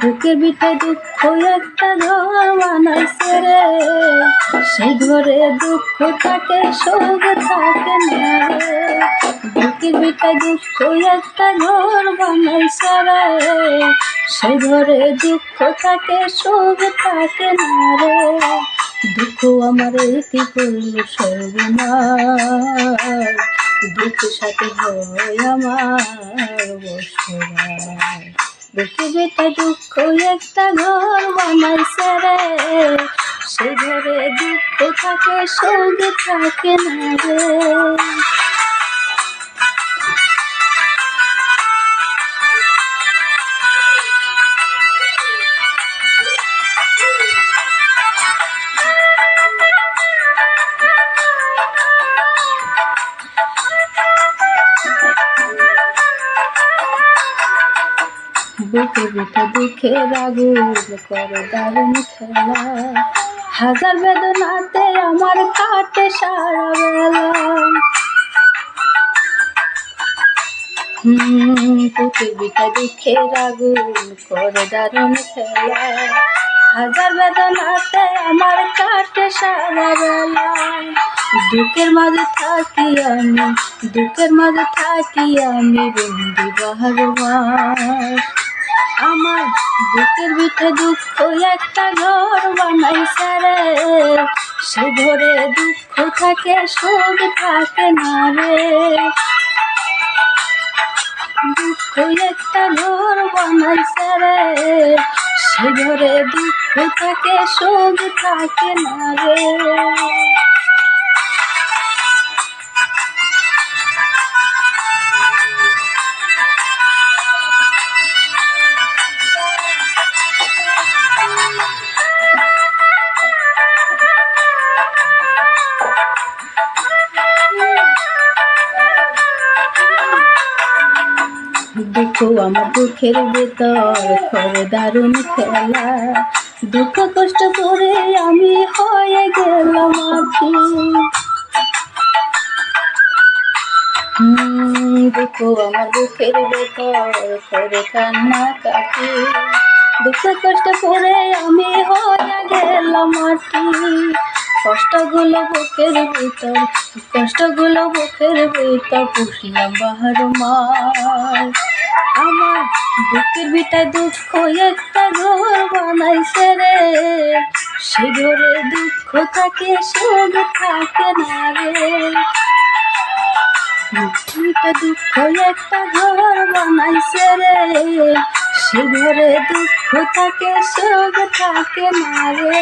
বুকের ভিতরে দুঃখ একটা ঘর বানাইছে রে, সেই ঘরে দুঃখ থাকে সুখ থাকে না রে। বুকের ভিতরে দুঃখ একটা ঘর বানাইছে রে, সেই ঘরে দুঃখ থাকে সুখ থাকে না রে। দুঃখ আমার কি করল সর্বনাশ, দুঃখের সাথে হয় আমার বসবাস। বুকের ভিতরে দুঃখ একটা ঘর বানাইছে রে, সেই ঘরে দুঃখ থাকে সুখ থাকে না রে। বুকের ভিতরে দুঃখের আগুন করে দারুণ খেলা, হাজার বেদনাতে আমার কাটে সারা বেলা। বুকের ভিতরে দুঃখের আগুন করে দারুণ খেলা, হাজার বেদনাতে আমার কাটে সারা বেলা। দুঃখের মাঝে থাকি আমি, দুঃখের মাঝে থাকি আমি বন্দি বাহার মাস। আমার বুকের ভিতরে দুঃখ একটা ঘর বানাইছে রে, সে ঘরে দুঃখ থাকে সুখ থাকে না রে। দুঃখ একটা ঘর বানাইছে রে, সে ঘরে দুঃখ থাকে সুখ থাকে না রে। দুঃখ আমার দুঃখের ভেতর করে দারুণ খেলা, দুঃখ কষ্ট করে আমি হয়ে গেলাম মাটি। দুঃখ আমার বুকের ভেতর করে কান্না কাটি, দুঃখ কষ্ট করে আমি হয়ে গেলাম মাটি। কষ্টগুলো বুকের ভিতর, কষ্টগুলো বুকের ভিতর পুষলাম বাহার মাস। আমার বুকের ভিতরে দুঃখ একটা ঘর বানাইছে রে, সে ঘরে দুঃখ থাকে সুখ থাকে না রে। বুকের দুঃখ একটা ঘর বানাইছে রে, সে ঘরে দুঃখ থাকে সুখ থাকে না রে।